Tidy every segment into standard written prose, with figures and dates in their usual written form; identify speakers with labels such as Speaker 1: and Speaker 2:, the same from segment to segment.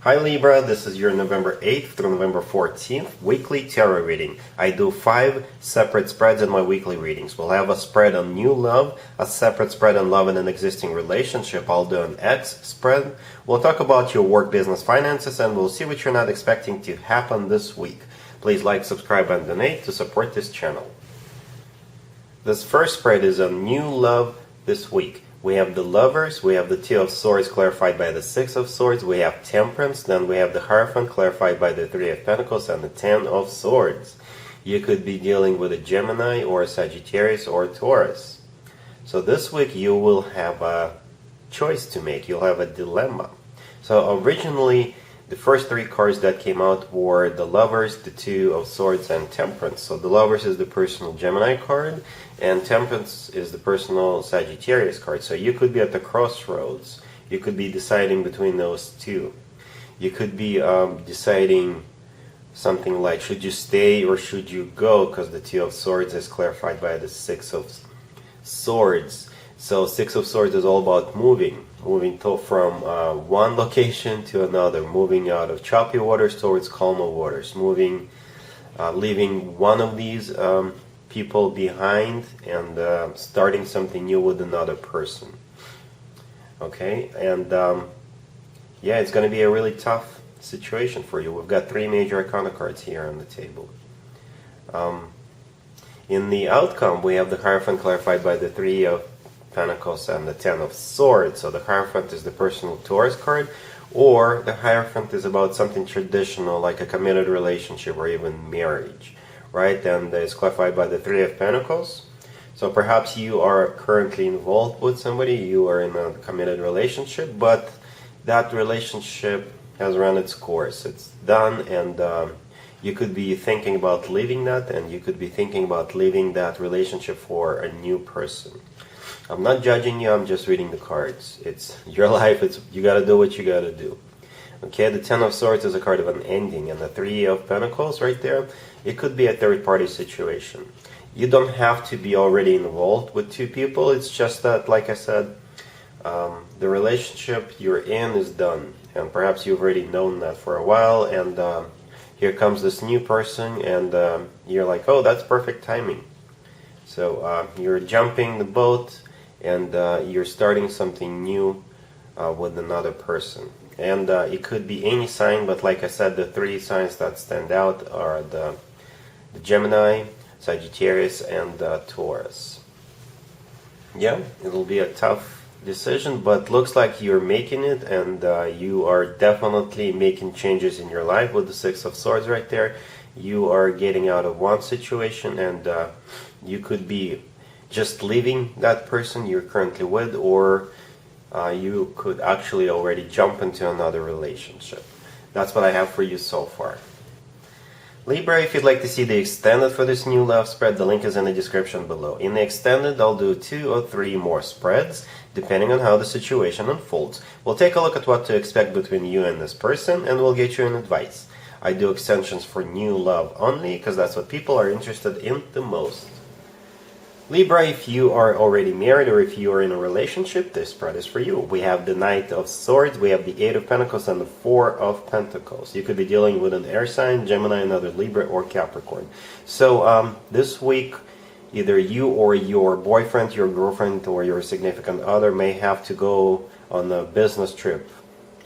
Speaker 1: Hi Libra, this is your November 8th through November 14th weekly tarot reading. I do 5 separate spreads in my weekly readings. We'll have a spread on new love, a separate spread on love in an existing relationship. I'll do an X spread. We'll talk about your work, business, finances, and we'll see what you're not expecting to happen this week. Please like, subscribe, and donate to support this channel. This first spread is on new love this week. We have the Lovers, we have the Two of Swords clarified by the Six of Swords, we have Temperance, then we have the Hierophant clarified by the Three of Pentacles and the Ten of Swords. You could be dealing with a Gemini or a Sagittarius or a Taurus. So this week you will have a choice to make, you'll have a dilemma. So originally the first 3 cards that came out were the Lovers, the Two of Swords, and Temperance. So the Lovers is the personal Gemini card, and Temperance is the personal Sagittarius card. So you could be at the crossroads. You could be deciding between those two. You could be deciding something like, should you stay or should you go? Because the Two of Swords is clarified by the Six of Swords. So Six of Swords is all about moving from one location to another, moving out of choppy waters towards calmer waters, leaving one of these people behind and starting something new with another person. Okay, and yeah, it's going to be a really tough situation for you. We've got 3 major arcana cards here on the table. In the outcome, we have the Hierophant clarified by the Three of Pentacles and the Ten of Swords. So the Hierophant is the personal Taurus card, or the Hierophant is about something traditional like a committed relationship or even marriage, right? And it's clarified by the Three of Pentacles. So perhaps you are currently involved with somebody, you are in a committed relationship, but that relationship has run its course, it's done, and you could be thinking about leaving that, and you could be thinking about leaving that relationship for a new person. I'm not judging you, I'm just reading the cards. It's your life, you gotta do what you gotta do. Okay, the Ten of Swords is a card of an ending, and the Three of Pentacles right there, it could be a third-party situation. You don't have to be already involved with 2 people, it's just that, like I said, the relationship you're in is done, and perhaps you've already known that for a while, and here comes this new person, and you're like, oh, that's perfect timing. So you're jumping the boat, and you're starting something new with another person. And it could be any sign, but like I said, the 3 signs that stand out are the Gemini, Sagittarius, and Taurus. Yeah, it'll be a tough decision, but looks like you're making it, and you are definitely making changes in your life with the Six of Swords right there. You are getting out of one situation, and you could be just leaving that person you're currently with, or you could actually already jump into another relationship. That's what I have for you so far. Libra, if you'd like to see the extended for this new love spread, the link is in the description below. In the extended, I'll do 2 or 3 more spreads, depending on how the situation unfolds. We'll take a look at what to expect between you and this person, and we'll get you an advice. I do extensions for new love only, because that's what people are interested in the most. Libra, if you are already married or if you are in a relationship, this spread is for you. We have the Knight of Swords, we have the Eight of Pentacles, and the Four of Pentacles. You could be dealing with an air sign, Gemini, another Libra, or Capricorn. So this week, either you or your boyfriend, your girlfriend, or your significant other may have to go on a business trip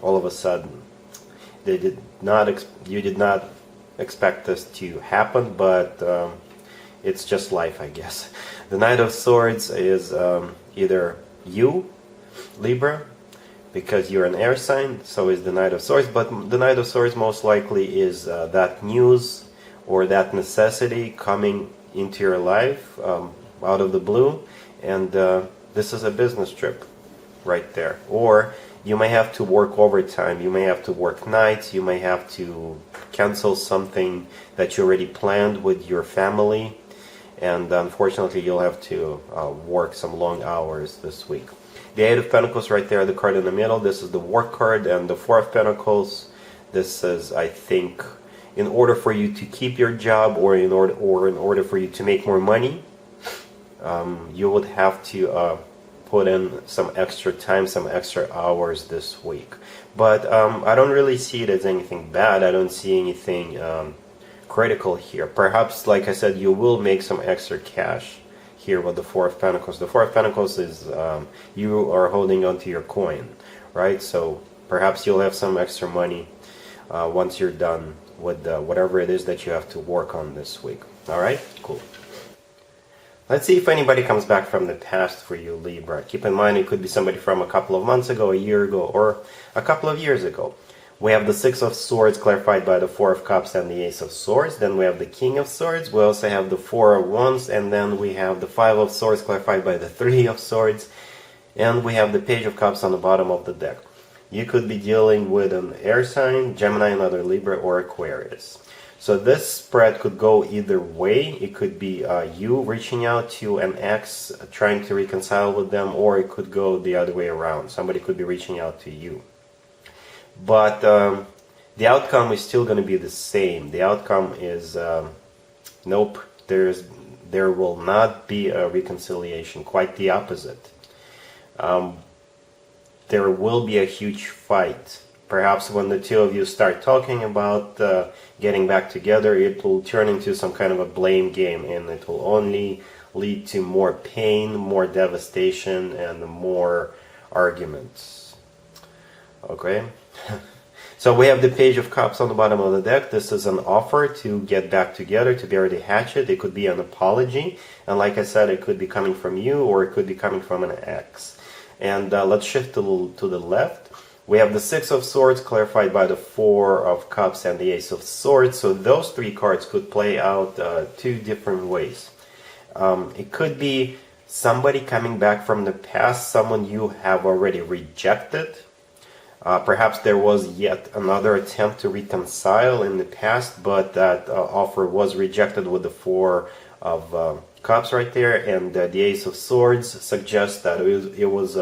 Speaker 1: all of a sudden. You did not expect this to happen, but it's just life, I guess. The Knight of Swords is either you, Libra, because you're an air sign, so is the Knight of Swords, but the Knight of Swords most likely is that news or that necessity coming into your life out of the blue, and this is a business trip right there. Or you may have to work overtime, you may have to work nights, you may have to cancel something that you already planned with your family, and unfortunately you'll have to work some long hours this week. The Eight of Pentacles right there, the card in the middle, this is the work card, and the Four of Pentacles, this is, I think, in order for you to keep your job, or in order for you to make more money, you would have to put in some extra time, some extra hours this week. But I don't really see it as anything bad. I don't see anything critical here. Perhaps, like I said, you will make some extra cash here with the Four of Pentacles. The Four of Pentacles is you are holding onto your coin, right? So perhaps you'll have some extra money once you're done with whatever it is that you have to work on this week. All right, cool. Let's see if anybody comes back from the past for you, Libra. Keep in mind, it could be somebody from a couple of months ago, a year ago, or a couple of years ago. We have the Six of Swords clarified by the Four of Cups and the Ace of Swords. Then we have the King of Swords. We also have the Four of Wands. And then we have the Five of Swords clarified by the Three of Swords. And we have the Page of Cups on the bottom of the deck. You could be dealing with an air sign, Gemini, another Libra, or Aquarius. So this spread could go either way. It could be you reaching out to an ex, trying to reconcile with them, or it could go the other way around. Somebody could be reaching out to you. But the outcome is still going to be the same. The outcome is, nope, there will not be a reconciliation. Quite the opposite. There will be a huge fight. Perhaps when the two of you start talking about getting back together, it will turn into some kind of a blame game, and it will only lead to more pain, more devastation, and more arguments. Okay? So we have the Page of Cups on the bottom of the deck. This is an offer to get back together, to bury the hatchet. It could be an apology, and like I said, it could be coming from you, or it could be coming from an ex. And let's shift to the left. We have the Six of Swords clarified by the Four of Cups and the Ace of Swords. So those three cards could play out two different ways. It could be somebody coming back from the past, someone you have already rejected. Perhaps there was yet another attempt to reconcile in the past, but that offer was rejected with the Four of Cups right there. And the Ace of Swords suggests that it was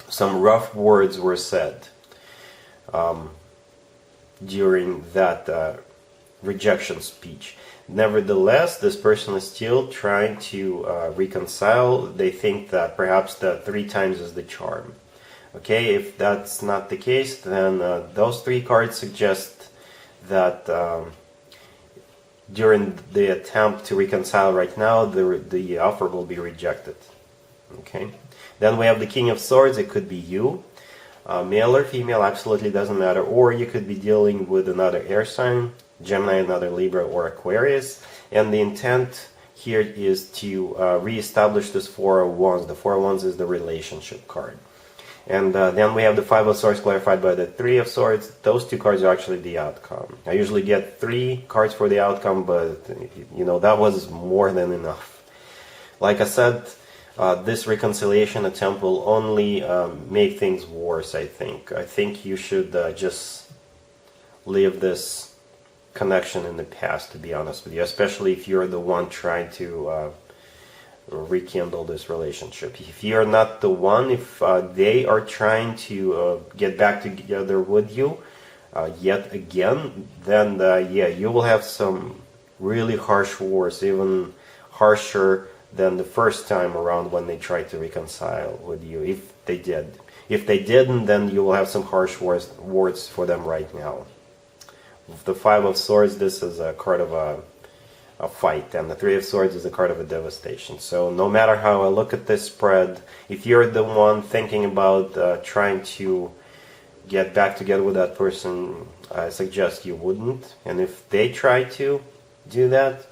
Speaker 1: some rough words were said during that rejection speech. Nevertheless, this person is still trying to reconcile. They think that perhaps the 3 times is the charm. Okay, if that's not the case, then those 3 cards suggest that during the attempt to reconcile right now, the offer will be rejected. Okay. Then we have the King of Swords. It could be you, male or female, absolutely doesn't matter. Or you could be dealing with another air sign, Gemini, another Libra, or Aquarius. And the intent here is to reestablish this Four of Wands. The Four of Wands is the relationship card. And then we have the Five of Swords clarified by the Three of Swords. Those 2 cards are actually the outcome. I usually get 3 cards for the outcome, but you know, that was more than enough. Like I said, this reconciliation attempt will only make things worse, I think. I think you should just leave this connection in the past, to be honest with you, especially if you're the one trying to rekindle this relationship. If you're not the one, if they are trying to get back together with you yet again, then yeah, you will have some really harsh words, even harsher than the first time around when they tried to reconcile with you, if they did. If they didn't, then you will have some harsh words for them right now. With the Five of Swords, this is a card of a fight, and the Three of Swords is a card of a devastation. So no matter how I look at this spread, if you're the one thinking about trying to get back together with that person, I suggest you wouldn't. And if they try to do that,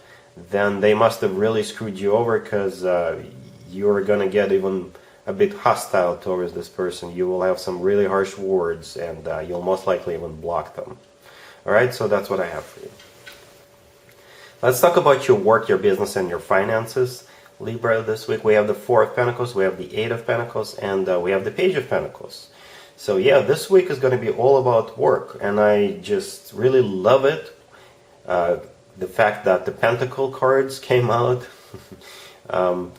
Speaker 1: then they must have really screwed you over, because you're going to get even a bit hostile towards this person. You will have some really harsh words, and you'll most likely even block them. Alright, so that's what I have for you. Let's talk about your work, your business, and your finances. Libra, this week we have the Four of Pentacles, we have the Eight of Pentacles, and we have the Page of Pentacles. So yeah, this week is going to be all about work, and I just really love it. The fact that the Pentacle cards came out,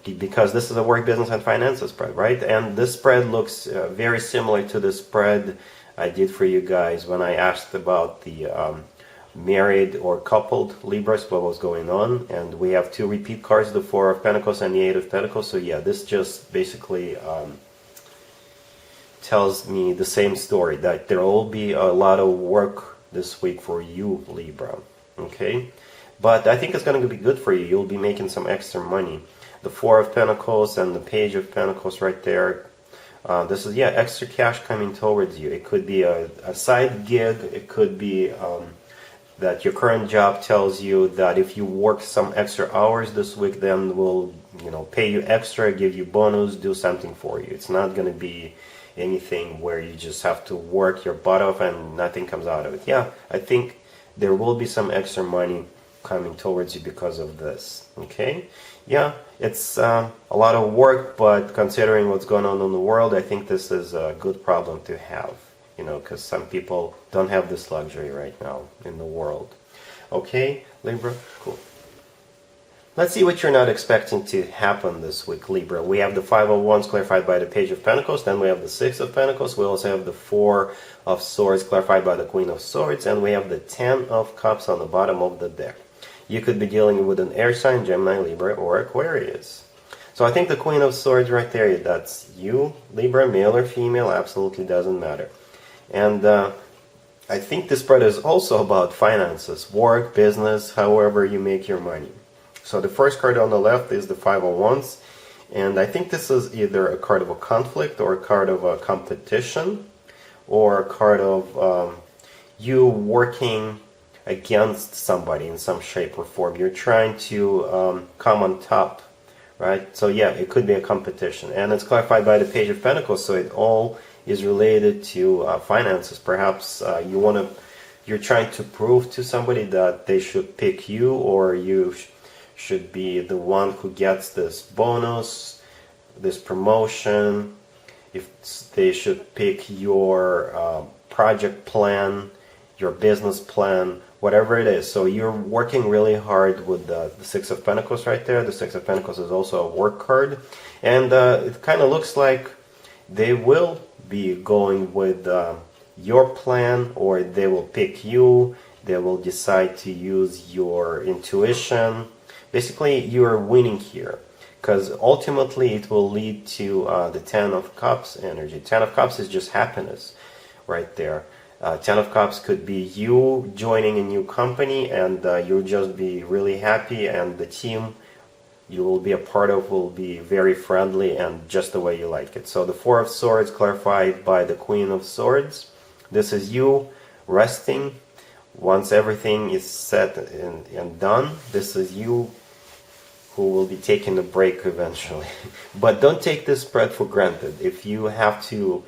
Speaker 1: because this is a work, business, and finances spread, right? And this spread looks very similar to the spread I did for you guys when I asked about the married or coupled Libras, what was going on. And we have two repeat cards, the Four of Pentacles and the Eight of Pentacles. So yeah, this just basically tells me the same story, that there will be a lot of work this week for you, Libra. Okay, but I think it's going to be good for you. You'll be making some extra money. The Four of Pentacles and the Page of Pentacles right there. This is, yeah, extra cash coming towards you. It could be a side gig. It could be that your current job tells you that if you work some extra hours this week, then we'll, pay you extra, give you bonus, do something for you. It's not going to be anything where you just have to work your butt off and nothing comes out of it. Yeah, I think there will be some extra money coming towards you because of this. Okay, yeah, it's a lot of work, but considering what's going on in the world, I think this is a good problem to have, because some people don't have this luxury right now in the world. Okay, Libra, cool. Let's see what you're not expecting to happen this week, Libra. We have the Five of Wands clarified by the Page of Pentacles. Then we have the Six of Pentacles. We also have the Four of Swords clarified by the Queen of Swords. And we have the Ten of Cups on the bottom of the deck. You could be dealing with an air sign, Gemini, Libra, or Aquarius. So I think the Queen of Swords right there, that's you, Libra, male or female, absolutely doesn't matter. And I think this spread is also about finances, work, business, however you make your money. So the first card on the left is the Five of Wands, and I think this is either a card of a conflict or a card of a competition, or a card of you working against somebody in some shape or form. You're trying to come on top, right? So yeah, it could be a competition, and it's clarified by the Page of Pentacles, so it all is related to finances. Perhaps you're trying to prove to somebody that they should pick you, or you should be the one who gets this bonus, this promotion, if they should pick your project plan, your business plan, whatever it is. So you're working really hard with the Six of Pentacles right there. The Six of Pentacles is also a work card, and it kind of looks like they will be going with your plan, or they will pick you. They will decide to use your intuition. Basically, you're winning here, because ultimately it will lead to the Ten of Cups energy. Ten of Cups is just happiness right there. Ten of Cups could be you joining a new company, and you'll just be really happy, and the team you will be a part of will be very friendly and just the way you like it. So the Four of Swords clarified by the Queen of Swords. This is you resting. Once everything is set and done, this is you who will be taking a break eventually. But don't take this spread for granted. If you have to,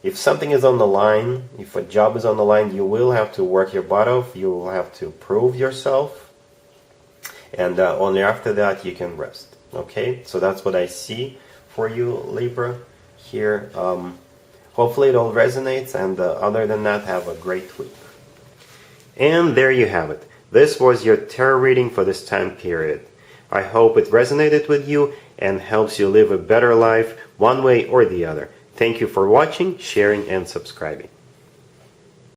Speaker 1: if something is on the line, if a job is on the line, you will have to work your butt off. You will have to prove yourself. And only after that you can rest. Okay, so that's what I see for you, Libra, here. Hopefully it all resonates, and other than that, have a great week. And there you have it. This was your tarot reading for this time period. I hope it resonated with you and helps you live a better life one way or the other. Thank you for watching, sharing, and subscribing.